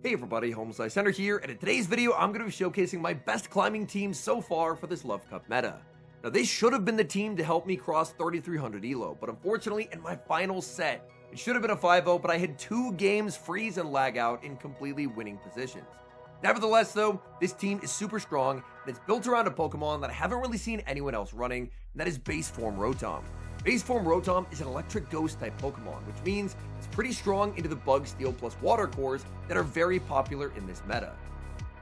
Hey everybody, HomeSliceHenry here, and in today's video, I'm going to be showcasing my best climbing team so far for this Love Cup meta. Now, this should have been the team to help me cross 3300 ELO, but unfortunately, in my final set, it should have been a 5-0, but I had 2 games freeze and lag out in completely winning positions. Nevertheless, though, this team is super strong, and it's built around a Pokemon that I haven't really seen anyone else running, and that is Base Form Rotom. Base Form Rotom is an electric ghost type Pokemon, which means it's pretty strong into the Bug, Steel plus Water cores that are very popular in this meta.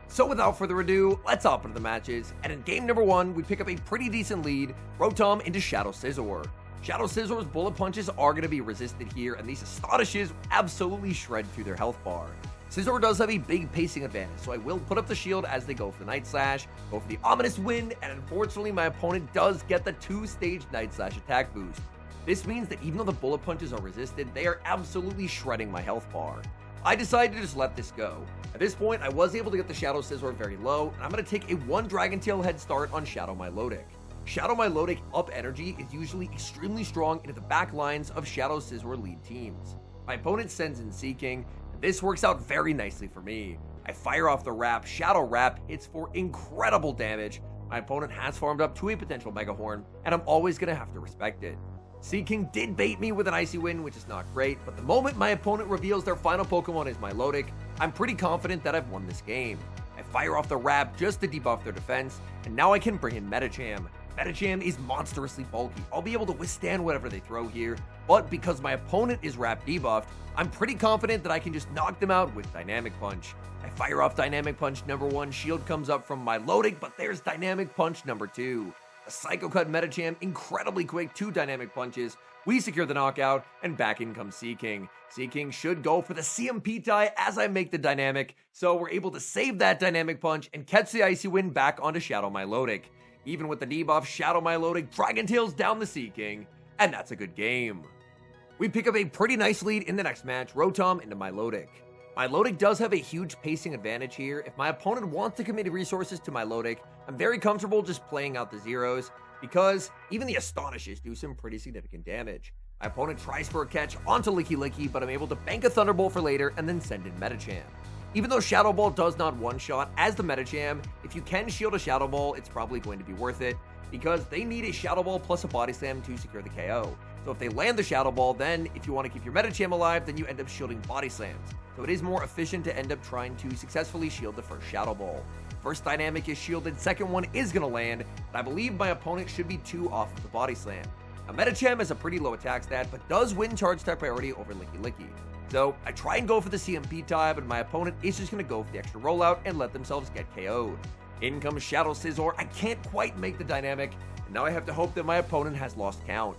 So without further ado, let's hop into the matches, and in game number 1, we pick up a pretty decent lead, Rotom into Shadow Scizor. Shadow Scizor's bullet punches are going to be resisted here, and these Astonishes absolutely shred through their health bar. Scizor does have a big pacing advantage, so I will put up the shield as they go for the Night Slash, go for the Ominous Wind, and unfortunately my opponent does get the 2-stage Night Slash attack boost. This means that even though the bullet punches are resisted, they are absolutely shredding my health bar. I decided to just let this go. At this point, I was able to get the Shadow Scizor very low, and I'm going to take a 1 Dragon Tail head start on Shadow Milotic. Shadow Milotic up energy is usually extremely strong into the back lines of Shadow Scizor lead teams. My opponent sends in Seeking, and this works out very nicely for me. I fire off the Wrap, Shadow Wrap hits for incredible damage. My opponent has farmed up to a potential Mega Horn, and I'm always going to have to respect it. Seeking did bait me with an Icy Wind, which is not great, but the moment my opponent reveals their final Pokemon is Milotic, I'm pretty confident that I've won this game. I fire off the Wrap just to debuff their defense, and now I can bring in Medicham. Medicham is monstrously bulky. I'll be able to withstand whatever they throw here, but because my opponent is Wrap debuffed, I'm pretty confident that I can just knock them out with Dynamic Punch. I fire off Dynamic Punch number 1, shield comes up from Milotic, but there's Dynamic Punch number 2. A Psycho Cut Medicham, incredibly quick, 2 Dynamic Punches. We secure the knockout, and back in comes Seeking. Seeking should go for the CMP tie as I make the Dynamic, so we're able to save that Dynamic Punch and catch the Icy Wind back onto Shadow Milotic. Even with the debuff, Shadow Milotic Dragon Tails down the Seeking, and that's a good game. We pick up a pretty nice lead in the next match, Rotom into Milotic. Milotic does have a huge pacing advantage here. If my opponent wants to commit resources to Milotic, I'm very comfortable just playing out the zeros, because even the Astonishes do some pretty significant damage. My opponent tries for a catch onto Licky Licky, but I'm able to bank a Thunderbolt for later and then send in Medicham. Even though Shadow Ball does not one-shot as the Medicham, if you can shield a Shadow Ball, it's probably going to be worth it, because they need a Shadow Ball plus a Body Slam to secure the KO. So if they land the Shadow Ball, then if you want to keep your Medicham alive, then you end up shielding Body Slams. So it is more efficient to end up trying to successfully shield the first Shadow Ball. First Dynamic is shielded, second one is going to land, but I believe my opponent should be 2 off of the Body Slam. Now Medicham has a pretty low attack stat, but does win charge type priority over Licky Licky. So I try and go for the CMP tie, but my opponent is just going to go for the extra rollout and let themselves get KO'd. In comes Shadow Scizor. I can't quite make the Dynamic, and now I have to hope that my opponent has lost count.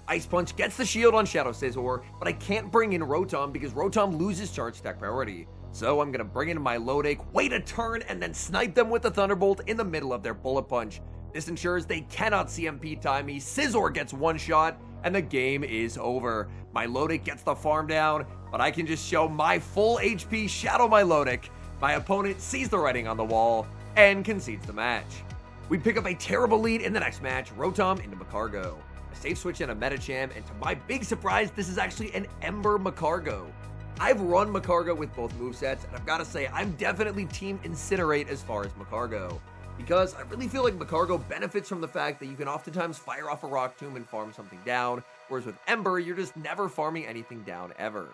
Ice Punch gets the shield on Shadow Scizor, but I can't bring in Rotom because Rotom loses charge stack priority. So I'm going to bring in Milotic, wait a turn, and then snipe them with the Thunderbolt in the middle of their Bullet Punch. This ensures they cannot CMP tie me. Scizor gets one shot, and the game is over. Milotic gets the farm down, but I can just show my full HP Shadow Milotic. My opponent sees the writing on the wall and concedes the match. We pick up a terrible lead in the next match, Rotom into Macargo. A safe switch and a Medicham, and to my big surprise, this is actually an Ember Macargo. I've run Macargo with both movesets, and I've got to say, I'm definitely Team Incinerate as far as Macargo, because I really feel like Macargo benefits from the fact that you can oftentimes fire off a Rock Tomb and farm something down, whereas with Ember, you're just never farming anything down ever.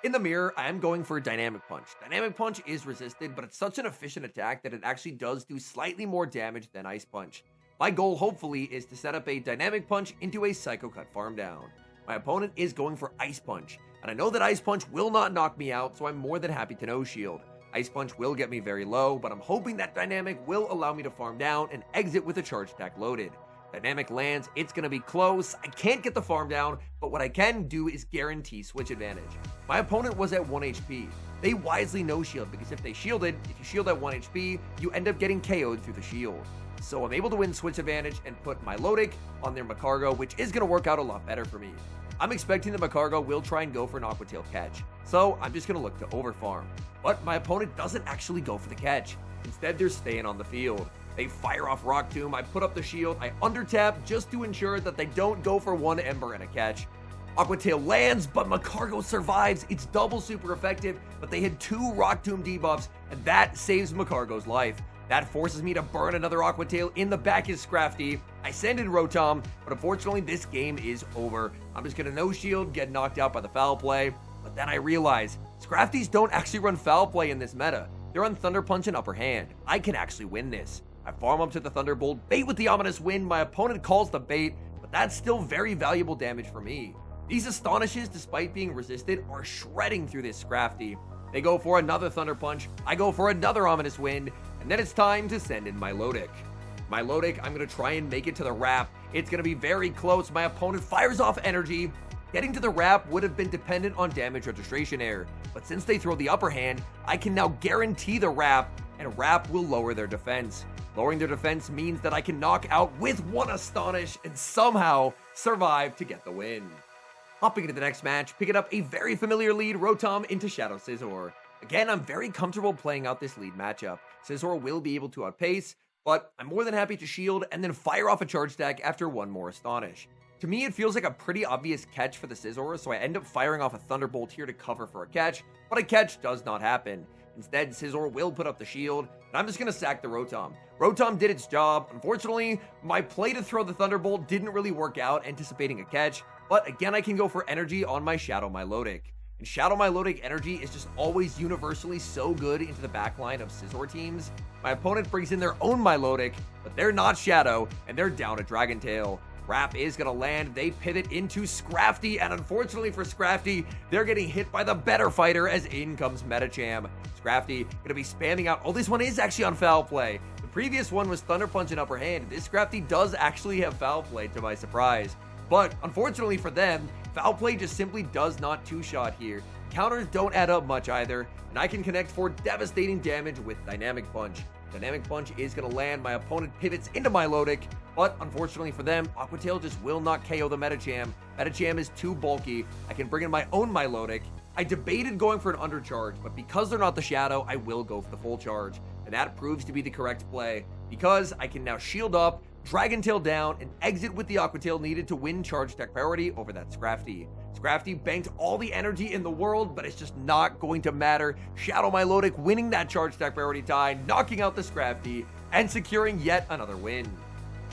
In the mirror, I am going for a Dynamic Punch. Dynamic Punch is resisted, but it's such an efficient attack that it actually does do slightly more damage than Ice Punch. My goal, hopefully, is to set up a Dynamic Punch into a Psycho Cut farm down. My opponent is going for Ice Punch, and I know that Ice Punch will not knock me out, so I'm more than happy to no shield. Ice Punch will get me very low, but I'm hoping that Dynamic will allow me to farm down and exit with a charge stack loaded. Dynamic lands, it's going to be close. I can't get the farm down, but what I can do is guarantee switch advantage. My opponent was at 1 HP. They wisely no shield, because if they shielded, if you shield at 1 HP, you end up getting KO'd through the shield. So I'm able to win switch advantage and put Milotic on their Macargo, which is going to work out a lot better for me. I'm expecting the Macargo will try and go for an Aqua Tail catch, so I'm just going to look to overfarm. But my opponent doesn't actually go for the catch. Instead, they're staying on the field. They fire off Rock Tomb, I put up the shield, I undertap just to ensure that they don't go for one Ember and a catch. Aqua Tail lands, but Macargo survives. It's double super effective, but they had 2 Rock Tomb debuffs, and that saves Macargo's life. That forces me to burn another Aqua Tail. In the back is Scrafty. I send in Rotom, but unfortunately this game is over. I'm just gonna no shield, get knocked out by the foul play, but then I realize Scrafties don't actually run foul play in this meta. They're on Thunder Punch and Upper Hand. I can actually win this. I farm up to the Thunderbolt, bait with the Ominous Wind. My opponent calls the bait, but that's still very valuable damage for me. These Astonishes, despite being resisted, are shredding through this Scrafty. They go for another Thunder Punch. I go for another Ominous Wind, and then it's time to send in Milotic. Milotic, I'm going to try and make it to the wrap. It's going to be very close. My opponent fires off energy. Getting to the wrap would have been dependent on damage registration error, but since they throw the upper hand, I can now guarantee the wrap, and wrap will lower their defense. Lowering their defense means that I can knock out with 1 Astonish and somehow survive to get the win. Hopping into the next match, picking up a very familiar lead, Rotom into Shadow Scizor. Again, I'm very comfortable playing out this lead matchup. Scizor will be able to outpace, but I'm more than happy to shield and then fire off a charge stack after 1 more Astonish. To me, it feels like a pretty obvious catch for the Scizor, so I end up firing off a Thunderbolt here to cover for a catch, but a catch does not happen. Instead, Scizor will put up the shield, and I'm just going to sack the Rotom. Rotom did its job. Unfortunately, my play to throw the Thunderbolt didn't really work out, anticipating a catch, but again, I can go for energy on my Shadow Milotic. And Shadow Milotic energy is just always universally so good into the backline of Scizor teams. My opponent brings in their own Milotic, but they're not Shadow, and they're down to Dragon Tail. Wrap is going to land. They pivot into Scrafty, and unfortunately for Scrafty, they're getting hit by the better fighter as in comes Medicham. Scrafty going to be spamming out. Oh, this one is actually on foul play. The previous one was Thunder Punch and Upper Hand. This Scrafty does actually have foul play to my surprise. But unfortunately for them, foul play just simply does not two-shot here. Counters don't add up much either, and I can connect for devastating damage with Dynamic Punch. Dynamic Punch is going to land. My opponent pivots into Milotic, but unfortunately for them, Aqua Tail just will not KO the Medicham. Medicham is too bulky. I can bring in my own Milotic. I debated going for an undercharge, but because they're not the Shadow, I will go for the full charge. And that proves to be the correct play, because I can now shield up, Dragon Tail down, and exit with the Aqua Tail needed to win charge tech priority over that Scrafty. Scrafty banked all the energy in the world, but it's just not going to matter. Shadow Milotic winning that charge tech priority tie, knocking out the Scrafty, and securing yet another win.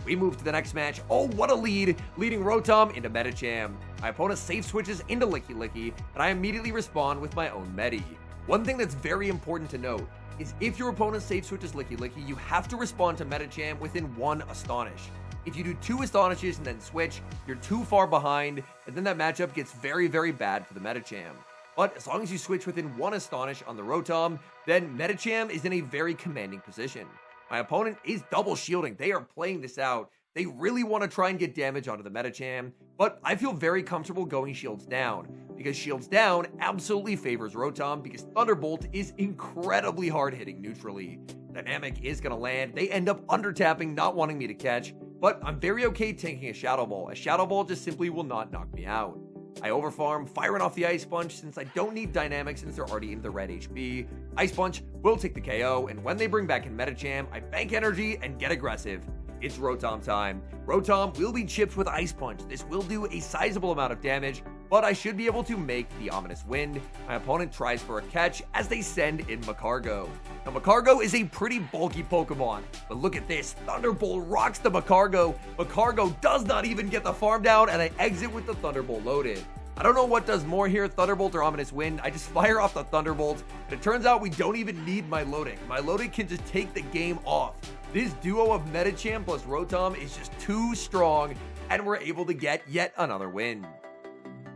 We move to the next match. Oh, what a lead, leading Rotom into Medicham. My opponent safe switches into Licky Licky, and I immediately respond with my own Medi. One thing that's very important to note is if your opponent safe switches Licky Licky, you have to respond to Medicham within 1 Astonish. If you do 2 Astonishes and then switch, you're too far behind, and then that matchup gets very, very bad for the Medicham. But as long as you switch within 1 Astonish on the Rotom, then Medicham is in a very commanding position. My opponent is double shielding. They are playing this out. They really want to try and get damage onto the Medicham, but I feel very comfortable going shields down, because shields down absolutely favors Rotom, because Thunderbolt is incredibly hard hitting neutrally. Dynamic is going to land. They end up under tapping, not wanting me to catch, but I'm very okay tanking a Shadow Ball. A Shadow Ball just simply will not knock me out. I overfarm, firing off the Ice Punch since I don't need Dynamic since they're already in the red HP. Ice Punch will take the KO, and when they bring back in Medicham, I bank energy and get aggressive. It's Rotom time. Rotom will be chipped with Ice Punch. This will do a sizable amount of damage, but I should be able to make the Ominous Wind. My opponent tries for a catch as they send in Macargo. Now, Macargo is a pretty bulky Pokemon, but look at this. Thunderbolt rocks the Macargo. Macargo does not even get the farm down, and I exit with the Thunderbolt loaded. I don't know what does more here, Thunderbolt or Ominous Wind. I just fire off the Thunderbolt, and it turns out we don't even need Milotic. Milotic can just take the game off. This duo of Medicham plus Rotom is just too strong, and we're able to get yet another win.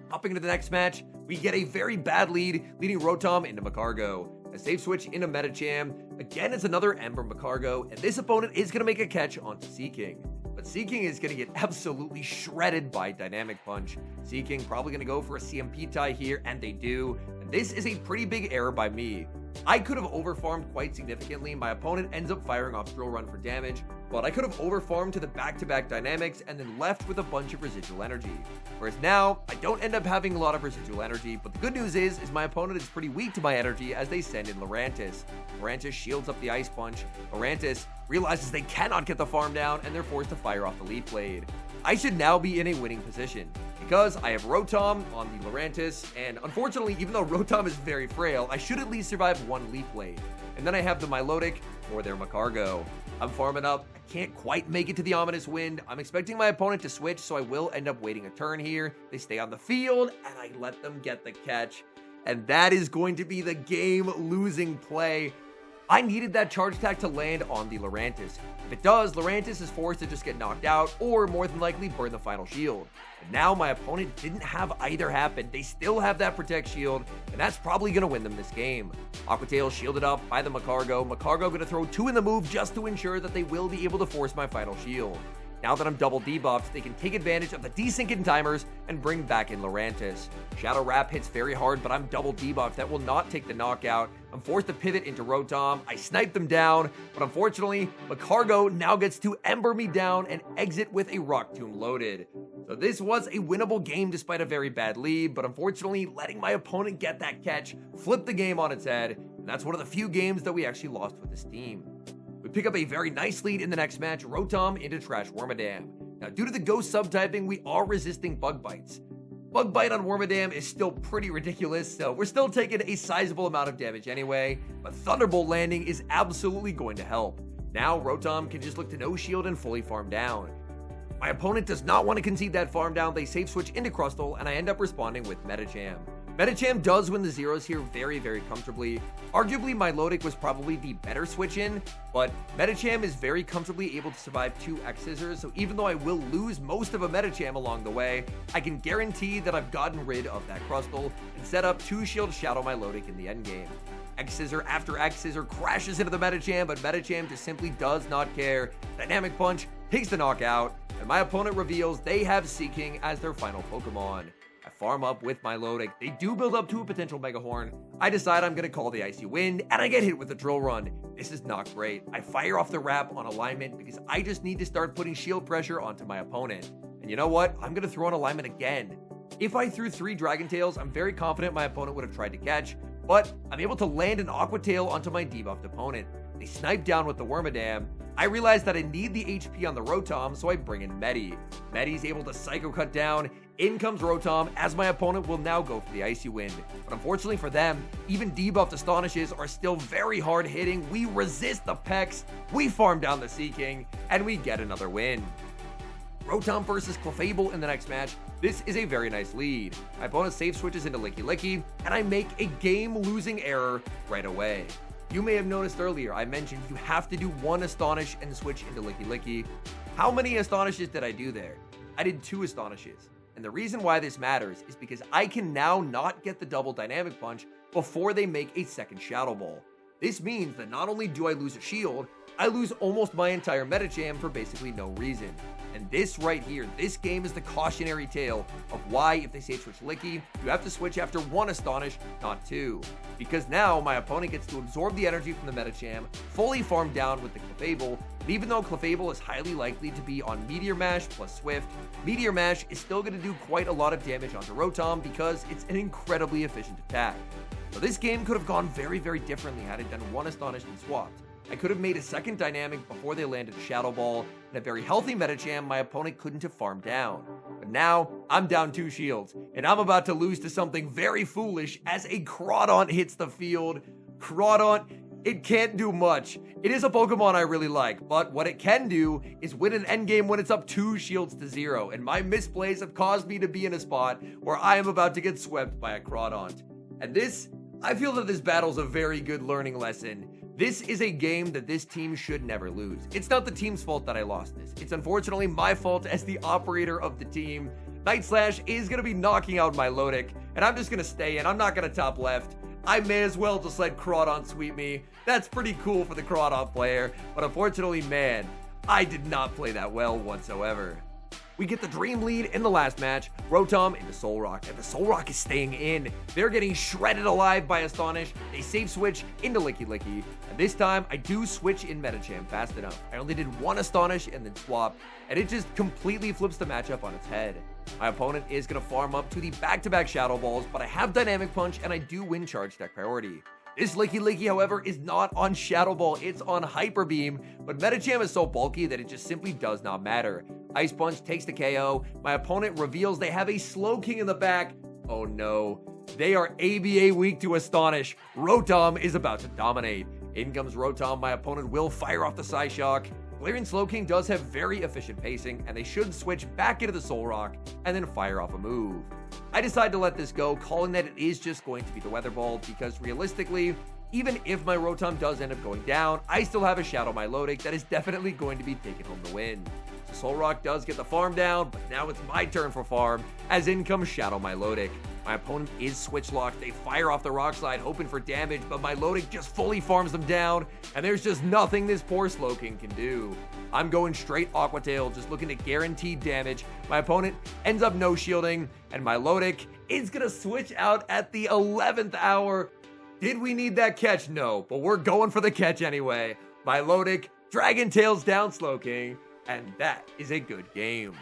Hopping into the next match, we get a very bad lead, leading Rotom into Macargo. A safe switch into Medicham. Again, it's another Ember Macargo, and this opponent is going to make a catch onto Seaking. But Seaking is going to get absolutely shredded by Dynamic Punch. Seaking probably going to go for a CMP tie here, and they do. And this is a pretty big error by me. I could have overfarmed quite significantly. My opponent ends up firing off Drill Run for damage, but I could have overfarmed to the back-to-back Dynamics and then left with a bunch of residual energy. Whereas now, I don't end up having a lot of residual energy, but the good news is my opponent is pretty weak to my energy as they send in Lurantis. Lurantis shields up the Ice Punch. Lurantis realizes they cannot get the farm down, and they're forced to fire off the Leaf Blade. I should now be in a winning position. because I have Rotom on the Lurantis, and unfortunately, even though Rotom is very frail, I should at least survive one Leaf Blade. And then I have the Milotic for their Magcargo. I'm farming up. I can't quite make it to the Ominous Wind. I'm expecting my opponent to switch, so I will end up waiting a turn here. They stay on the field, and I let them get the catch. And that is going to be the game-losing play. I needed that charge attack to land on the Lurantis. If it does, Lurantis is forced to just get knocked out or more than likely burn the final shield. And now my opponent didn't have either happen. They still have that Protect Shield, and that's probably going to win them this game. Aqua Tail shielded up by the Magcargo. Magcargo going to throw 2 in the move just to ensure that they will be able to force my final shield. Now that I'm double debuffed, they can take advantage of the desync in timers and bring back in Lurantis. Shadow Wrap hits very hard, but I'm double debuffed. That will not take the knockout. I'm forced to pivot into Rotom. I snipe them down, but unfortunately, Magcargo now gets to Ember me down and exit with a Rock Tomb loaded. So this was a winnable game despite a very bad lead, but unfortunately, letting my opponent get that catch flipped the game on its head, and that's one of the few games that we actually lost with this team. We pick up a very nice lead in the next match, Rotom into Trash Wormadam. Now, due to the Ghost subtyping, we are resisting Bug Bites. Bug Bite on Wormadam is still pretty ridiculous, so we're still taking a sizable amount of damage anyway, but Thunderbolt landing is absolutely going to help. Now, Rotom can just look to no shield and fully farm down. My opponent does not want to concede that farm down. They safe switch into Crustle, and I end up responding with Medicham. Medicham does win the zeros here very, very comfortably. Arguably, Milotic was probably the better switch in, but Medicham is very comfortably able to survive 2 X-Scissors, so even though I will lose most of a Medicham along the way, I can guarantee that I've gotten rid of that Crustle and set up 2 Shield Shadow Milotic in the endgame. X-Scissor after X-Scissor crashes into the Medicham, but Medicham just simply does not care. Dynamic Punch takes the knockout, and my opponent reveals they have Seeking as their final Pokemon. I farm up with Milotic. They do build up to a potential Mega Horn. I decide I'm going to call the Icy Wind, and I get hit with the Drill Run. This is not great. I fire off the Wrap on alignment because I just need to start putting shield pressure onto my opponent. And you know what? I'm going to throw on alignment again. If I threw 3 Dragon Tails, I'm very confident my opponent would have tried to catch, but I'm able to land an Aqua Tail onto my debuffed opponent. They snipe down with the Wormadam. I realize that I need the HP on the Rotom, so I bring in Medi. Medi's able to Psycho Cut down. In comes Rotom, as my opponent will now go for the Icy Wind. But unfortunately for them, even debuffed Astonishes are still very hard hitting. We resist the Pex, we farm down the Seeking, and we get another win. Rotom versus Clefable in the next match. This is a very nice lead. My opponent safe switches into Licky Licky, and I make a game-losing error right away. You may have noticed earlier, I mentioned you have to do 1 Astonish and switch into Licky Licky. How many Astonishes did I do there? I did 2 Astonishes. And the reason why this matters is because I can now not get the double Dynamic Punch before they make a second Shadow Ball. This means that not only do I lose a shield, I lose almost my entire Medicham for basically no reason. And this right here, this game is the cautionary tale of why if they say switch Licky, you have to switch after 1 Astonish, not 2. Because now my opponent gets to absorb the energy from the Medicham, fully farm down with the Clefable, and even though Clefable is highly likely to be on Meteor Mash plus Swift, Meteor Mash is still going to do quite a lot of damage onto Rotom because it's an incredibly efficient attack. So this game could have gone very, very differently had it done 1 Astonish and swapped. I could have made a second Dynamic before they landed a Shadow Ball, and a very healthy Medicham my opponent couldn't have farmed down. But now, I'm down 2 shields, and I'm about to lose to something very foolish as a Crawdaunt hits the field. Crawdaunt, it can't do much. It is a Pokemon I really like, but what it can do is win an endgame when it's up 2 shields to 0, and my misplays have caused me to be in a spot where I am about to get swept by a Crawdaunt. And this, I feel that this battle's a very good learning lesson. This is a game that this team should never lose. It's not the team's fault that I lost this. It's unfortunately my fault as the operator of the team. Night Slash is going to be knocking out Milotic, and I'm just going to stay in. I'm not going to top left. I may as well just let Crawdaunt sweep me. That's pretty cool for the Crawdaunt player, but unfortunately, man, I did not play that well whatsoever. We get the Dream lead in the last match, Rotom into Solrock, and the Solrock is staying in. They're getting shredded alive by Astonish. They safe switch into Licky Licky, and this time I do switch in Medicham fast enough. I only did 1 Astonish and then swap, and it just completely flips the matchup on its head. My opponent is going to farm up to the back-to-back Shadow Balls, but I have Dynamic Punch, and I do win Charge Deck priority. This Licky Licky, however, is not on Shadow Ball, it's on Hyper Beam, but Medicham is so bulky that it just simply does not matter. Ice Punch takes the KO. My opponent reveals they have a Slowking in the back. Oh no. They are ABA weak to Astonish. Rotom is about to dominate. In comes Rotom. My opponent will fire off the Psyshock. Galarian Slowking does have very efficient pacing, and they should switch back into the Soul Rock and then fire off a move. I decide to let this go, calling that it is just going to be the Weather Ball, because realistically, even if my Rotom does end up going down, I still have a Shadow Milotic that is definitely going to be taking home the win. So Soul Rock does get the farm down, but now it's my turn for farm, as in comes Shadow Milotic. My opponent is switch locked. They fire off the Rock Slide, hoping for damage, but Milotic just fully farms them down, and there's just nothing this poor Slowking can do. I'm going straight Aqua Tail, just looking to guarantee damage. My opponent ends up no-shielding, and Milotic is going to switch out at the 11th hour. Did we need that catch? No, but we're going for the catch anyway. Milotic Dragon Tails down Slowking, and that is a good game.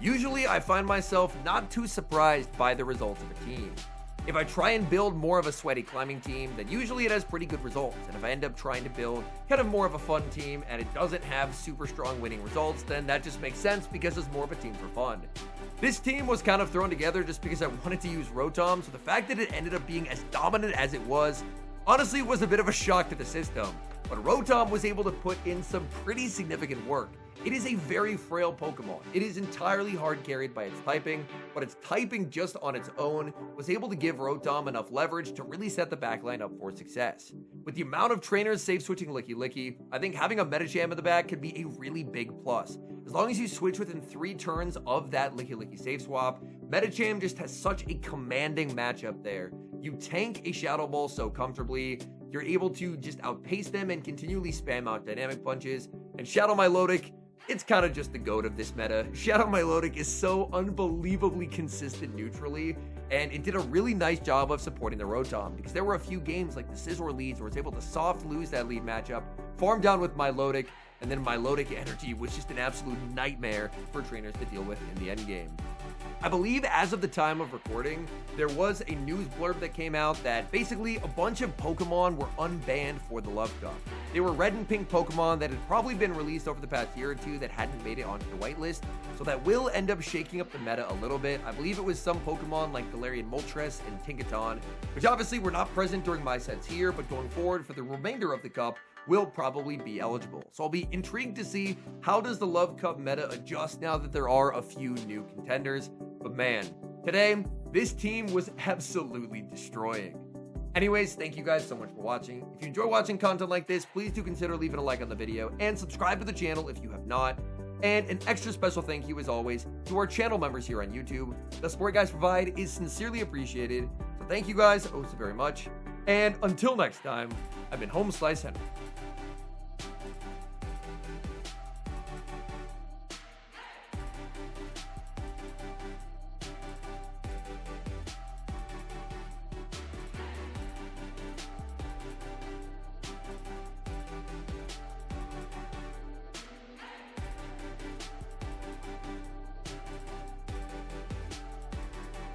Usually, I find myself not too surprised by the results of a team. If I try and build more of a sweaty climbing team, then usually it has pretty good results. And if I end up trying to build kind of more of a fun team and it doesn't have super strong winning results, then that just makes sense because it's more of a team for fun. This team was kind of thrown together just because I wanted to use Rotom, so the fact that it ended up being as dominant as it was, honestly was a bit of a shock to the system. But Rotom was able to put in some pretty significant work. It is a very frail Pokemon. It is entirely hard carried by its typing, but its typing just on its own was able to give Rotom enough leverage to really set the backline up for success. With the amount of trainers safe switching Licky Licky, I think having a Medicham in the back could be a really big plus. As long as you switch within 3 turns of that Licky Licky safe swap, Medicham just has such a commanding matchup there. You tank a Shadow Ball so comfortably, you're able to just outpace them and continually spam out Dynamic Punches, and Shadow Milotic, it's kind of just the GOAT of this meta. Shadow Milotic is so unbelievably consistent neutrally, and it did a really nice job of supporting the Rotom, because there were a few games like the Scizor leads where it's able to soft lose that lead matchup, farm down with Milotic, and then Milotic energy was just an absolute nightmare for trainers to deal with in the endgame. I believe as of the time of recording, there was a news blurb that came out that basically a bunch of Pokemon were unbanned for the Love Cup. They were red and pink Pokemon that had probably been released over the past year or two that hadn't made it onto the whitelist, so that will end up shaking up the meta a little bit. I believe it was some Pokemon like Galarian Moltres and Tinkaton, which obviously were not present during my sets here, but going forward for the remainder of the cup, will probably be eligible. So I'll be intrigued to see how does the Love Cup meta adjust now that there are a few new contenders. But man, today, this team was absolutely destroying. Anyways, thank you guys so much for watching. If you enjoy watching content like this, please do consider leaving a like on the video and subscribe to the channel if you have not. And an extra special thank you, as always, to our channel members here on YouTube. The support you guys provide is sincerely appreciated. So thank you guys oh so very much. And until next time, I've been HomeSliceHenry.